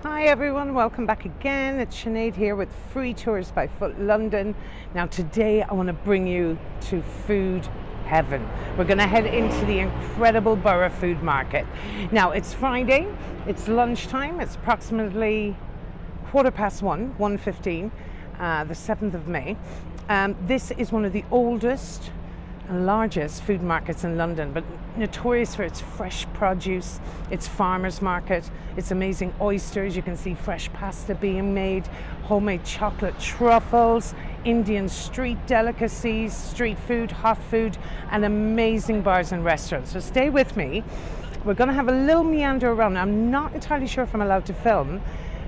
Hi everyone, welcome back again. It's Sinead here with Free Tours by Foot London. Now today I want to bring you to food heaven. We're going to head into the incredible Borough Food Market. Now it's Friday, it's lunchtime, it's approximately 1:15, the 7th of May. This is one of the oldest and largest food markets in London, but notorious for its fresh produce, its farmers market, its amazing oysters. You can see fresh pasta being made, homemade chocolate truffles, Indian street delicacies, street food, hot food, and amazing bars and restaurants. So stay with me. We're going to have a little meander around. I'm not entirely sure if I'm allowed to film,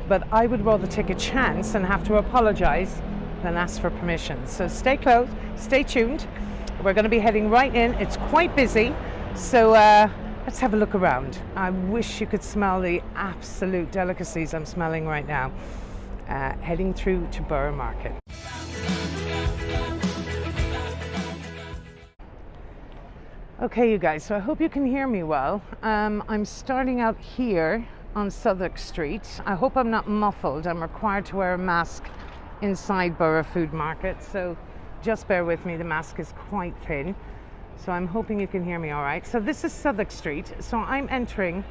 but I would rather take a chance and have to apologize than ask for permission. So stay close, stay tuned. We're going to be heading right in. It's quite busy, so let's have a look around. I wish you could smell the absolute delicacies I'm smelling right now. Heading through to Borough Market. Okay, you guys, so I hope you can hear me well. I'm starting out here on Southwark Street. I hope I'm not muffled. I'm required to wear a mask inside Borough Food Market, so just bear with me, the mask is quite thin, so I'm hoping you can hear me all right. So this is Southwark Street, so I'm entering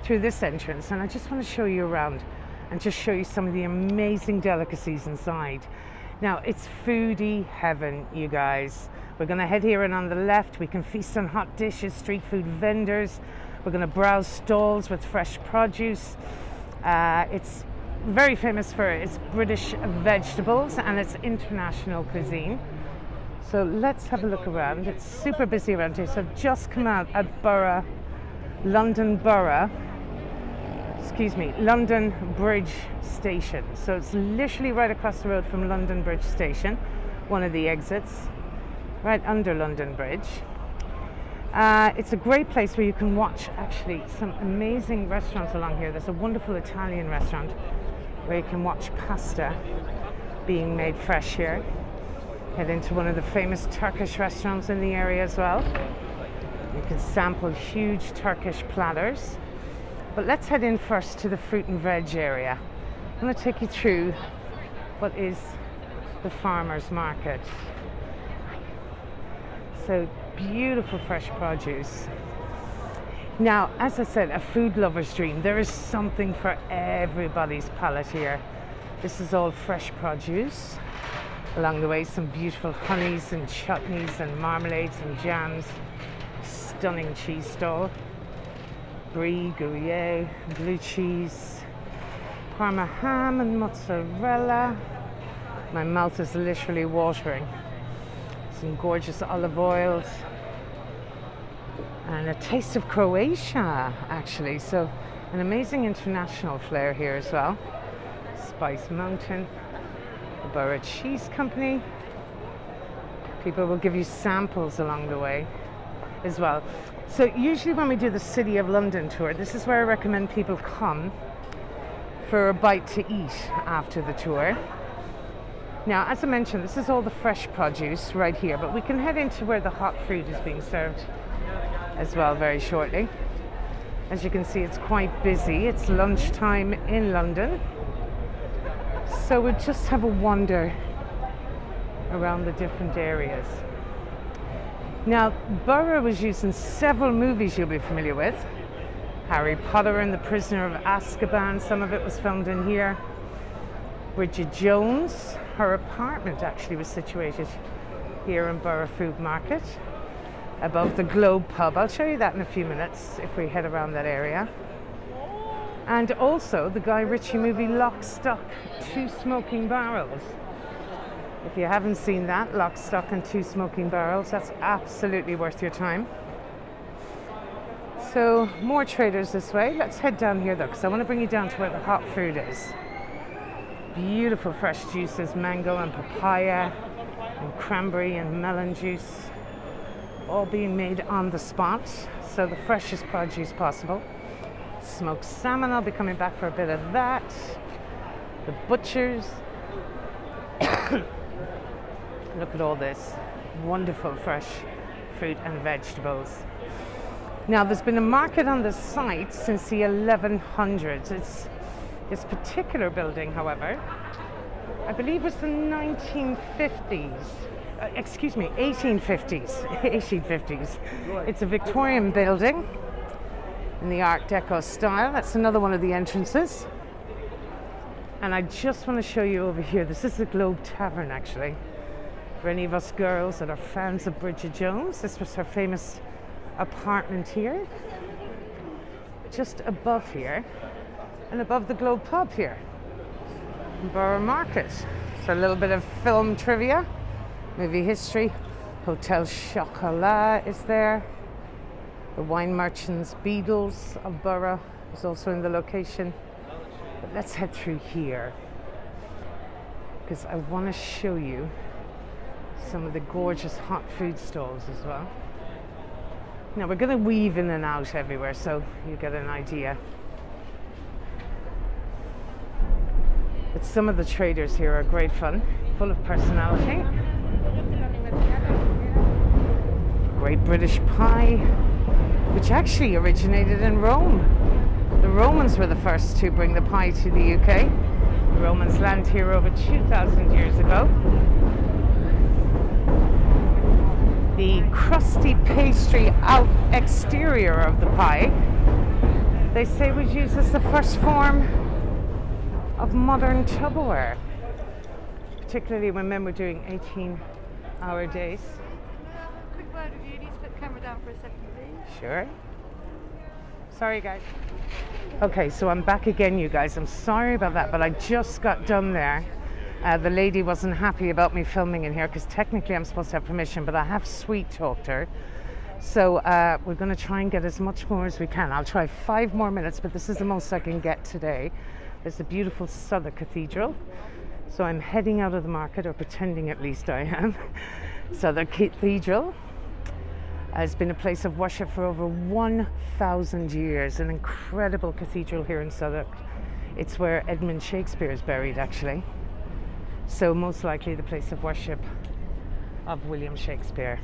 through this entrance, and I just want to show you around and just show you some of the amazing delicacies inside. Now, it's foodie heaven, you guys. We're going to head here, and on the left we can feast on hot dishes, street food vendors. We're going to browse stalls with fresh produce. It's very famous for its British vegetables and its international cuisine. So let's have a look around. It's super busy around here. So I've just come out at London Bridge Station. So it's literally right across the road from London Bridge Station, one of the exits, right under London Bridge. It's a great place where you can watch actually some amazing restaurants along here. There's a wonderful Italian restaurant where you can watch pasta being made fresh here. Head into one of the famous Turkish restaurants in the area as well. You can sample huge Turkish platters. But let's head in first to the fruit and veg area. I'm going to take you through what is the farmers market. So beautiful fresh produce. Now, as I said, a food lover's dream. There is something for everybody's palate here. This is all fresh produce. Along the way, some beautiful honeys and chutneys and marmalades and jams. Stunning cheese stall. Brie, Gruyere, blue cheese, Parma ham and mozzarella. My mouth is literally watering. Some gorgeous olive oils. And a taste of Croatia, actually. So an amazing international flair here as well. Spice Mountain, the Borough Cheese Company. People will give you samples along the way as well. So usually when we do the City of London tour, this is where I recommend people come for a bite to eat after the tour. Now, as I mentioned, this is all the fresh produce right here, but we can head into where the hot food is being served as well very shortly. As you can see, it's quite busy. It's lunchtime in London. So we'll just have a wander around the different areas. Now, Borough was used in several movies you'll be familiar with. Harry Potter and the Prisoner of Azkaban, some of it was filmed in here. Bridget Jones, her apartment actually was situated here in Borough Food Market, above the Globe pub. I'll show you that in a few minutes if we head around that area. And also the Guy Ritchie movie Lock, Stock, Two Smoking Barrels. If you haven't seen that, Lock, Stock and Two Smoking Barrels, that's absolutely worth your time. So more traders this way. Let's head down here though, because I want to bring you down to where the hot food is. Beautiful fresh juices, mango and papaya and cranberry and melon juice, all being made on the spot, so the freshest produce possible. Smoked salmon, I'll be coming back for a bit of that. The butchers. Look at all this wonderful fresh fruit and vegetables. Now, there's been a market on the site since the 1100s. It's This particular building, however, I believe was the 1950s. Excuse me, 1850s. 1850s. It's a Victorian building in the Art Deco style. That's another one of the entrances. And I just want to show you over here. This is the Globe Tavern, actually. For any of us girls that are fans of Bridget Jones, this was her famous apartment here. Just above here, and above the Globe Pub here in Borough Market. So a little bit of film trivia, movie history. Hotel Chocolat is there. The Wine Merchants Beadles of Borough is also in the location. But let's head through here, because I want to show you some of the gorgeous hot food stalls as well. Now we're going to weave in and out everywhere, so you get an idea. But some of the traders here are great fun, full of personality. Great British pie, which actually originated in Rome. The Romans were the first to bring the pie to the UK. The Romans landed here over 2,000 years ago. The crusty pastry out exterior of the pie, they say, was used as the first form of modern Tupperware, particularly when men were doing 18-hour days. Quick word of you, need to put the camera down for a second, please. Sure. Sorry, guys. Okay, so I'm back again, you guys. I'm sorry about that, but I just got done there. The lady wasn't happy about me filming in here, because technically I'm supposed to have permission, but I have sweet talked her. So we're going to try and get as much more as we can. I'll try 5 more minutes, but this is the most I can get today. There's the beautiful Southwark Cathedral. So I'm heading out of the market, or pretending at least I am. Southwark Cathedral has been a place of worship for over 1,000 years. An incredible cathedral here in Southwark. It's where Edmund Shakespeare is buried, actually. So most likely the place of worship of William Shakespeare.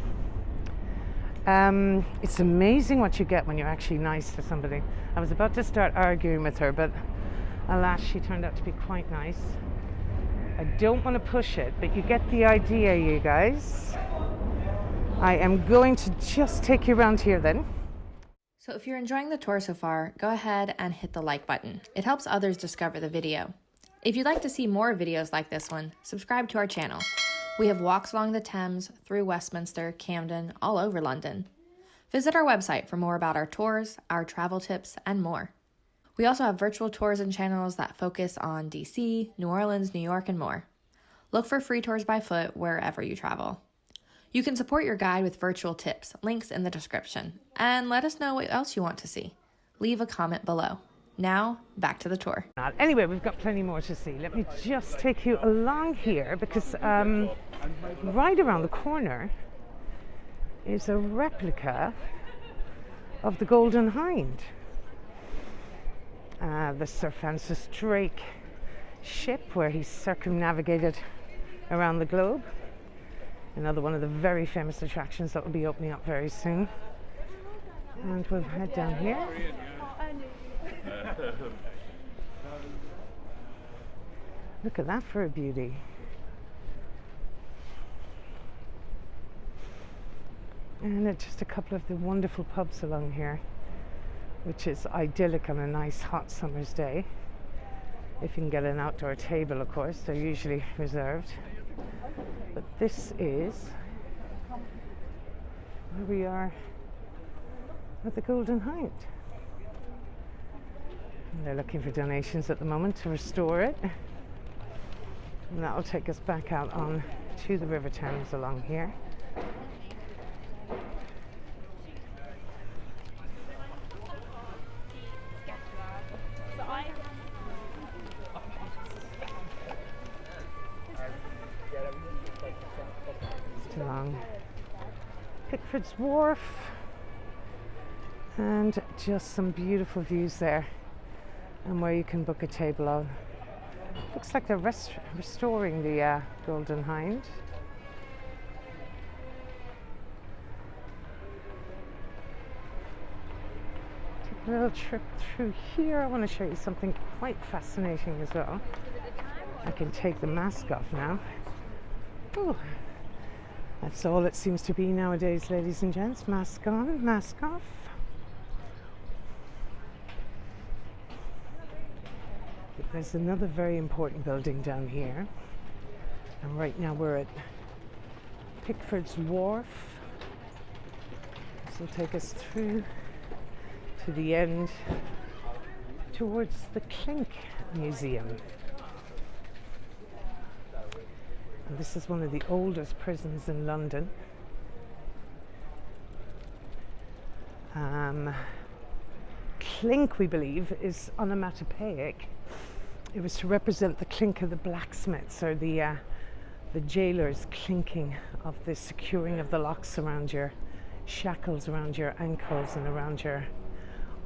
It's amazing what you get when you're actually nice to somebody. I was about to start arguing with her, but alas, she turned out to be quite nice. I don't want to push it, but you get the idea, you guys. I am going to just take you around here then. So if you're enjoying the tour so far, go ahead and hit the like button. It helps others discover the video. If you'd like to see more videos like this one, subscribe to our channel. We have walks along the Thames, through Westminster, Camden, all over London. Visit our website for more about our tours, our travel tips, and more. We also have virtual tours and channels that focus on DC, New Orleans, New York, and more. Look for free tours by foot wherever you travel. You can support your guide with virtual tips, links in the description, and let us know what else you want to see. Leave a comment below. Now, back to the tour. Anyway, we've got plenty more to see. Let me just take you along here, because right around the corner is a replica of the Golden Hinde. The Sir Francis Drake ship, where he circumnavigated around the globe. Another one of the very famous attractions that will be opening up very soon. And we'll head down here. Look at that for a beauty. And just a couple of the wonderful pubs along here, which is idyllic on a nice hot summer's day. If you can get an outdoor table, of course, they're usually reserved. But this is where we are at the Golden Hinde. And they're looking for donations at the moment to restore it. And that will take us back out on to the River Thames along here. Just along Pickford's Wharf, and just some beautiful views there, and where you can book a table on. Looks like they're restoring the Golden Hinde. Take A little trip through here. I want to show you something quite fascinating as well. I can take the mask off now. Ooh. That's all it seems to be nowadays, ladies and gents. Mask on, mask off. There's another very important building down here. And right now we're at Pickford's Wharf. This will take us through to the end towards the Clink Museum. And this is one of the oldest prisons in London. Clink, we believe, is onomatopoeic. It was to represent the clink of the blacksmiths, or the jailer's clinking of the securing of the locks around your shackles, around your ankles and around your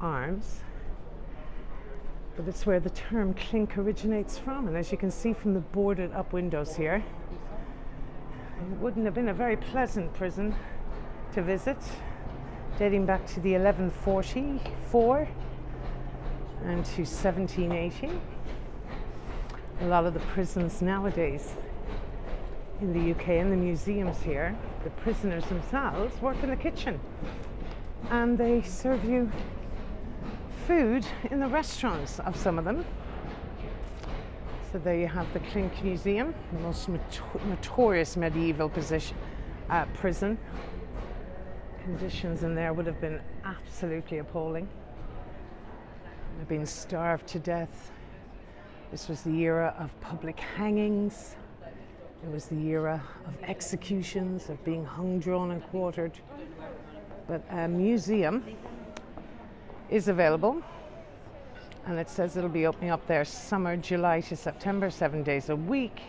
arms. But it's where the term clink originates from, and as you can see from the boarded up windows here, it wouldn't have been a very pleasant prison to visit, dating back to the 1144 and to 1780. A lot of the prisons nowadays in the UK and the museums here, the prisoners themselves work in the kitchen and they serve you food in the restaurants of some of them. So there you have the Clink Museum, the most notorious medieval prison. Conditions in there would have been absolutely appalling. They've been starved to death. This was the era of public hangings. It was the era of executions, of being hung, drawn and quartered. But a museum is available, and it says it'll be opening up there summer, July to September, 7 days a week,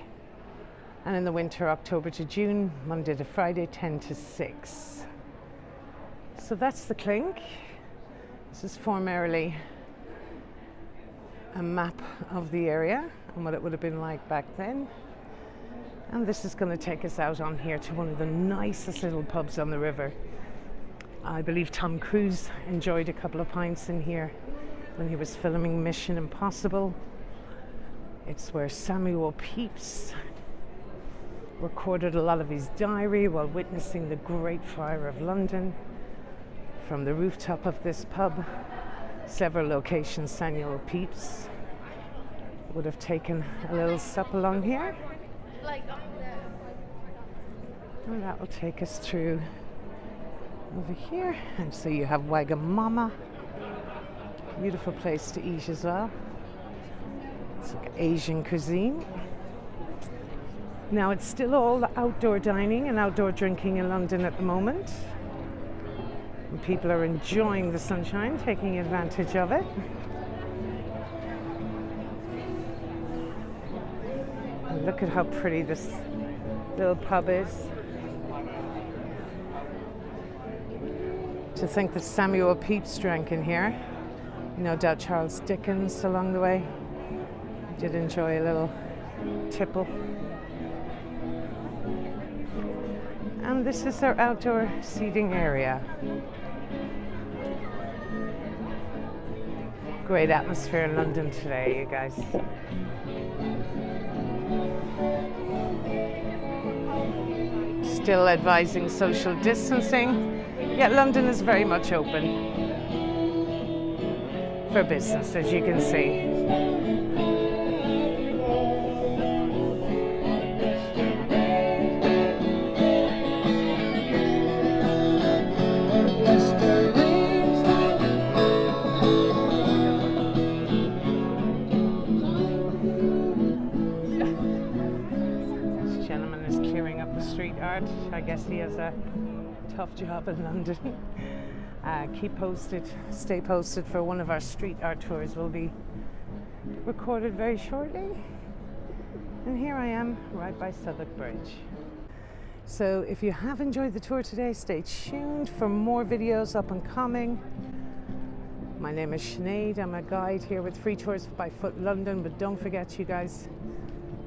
and in the winter, October to June, Monday to Friday, 10 to 6. So that's the Clink. This is formerly a map of the area and what it would have been like back then. And this is going to take us out on here to one of the nicest little pubs on the river. I believe Tom Cruise enjoyed a couple of pints in here when he was filming Mission Impossible. It's where Samuel Pepys recorded a lot of his diary while witnessing the Great Fire of London. From the rooftop of this pub, several locations, Samuel Pepys would have taken a little sup along here. And that will take us through over here. And so you have Wagamama, beautiful place to eat as well. It's like Asian cuisine. Now it's still all outdoor dining and outdoor drinking in London at the moment. And people are enjoying the sunshine, taking advantage of it. And look at how pretty this little pub is. To think that Samuel Pepys drank in here. No doubt Charles Dickens along the way. Did enjoy a little tipple. And this is our outdoor seating area. Great atmosphere in London today, you guys. Still advising social distancing, yet London is very much open for business, as you can see. I guess he has a tough job in London. Keep posted, stay posted for one of our street art tours. Will be recorded very shortly. And here I am, right by Southwark Bridge. So if you have enjoyed the tour today, stay tuned for more videos up and coming. My name is Sinead. I'm a guide here with Free Tours by Foot London, but don't forget, you guys,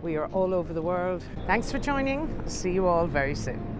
we are all over the world. Thanks for joining. See you all very soon.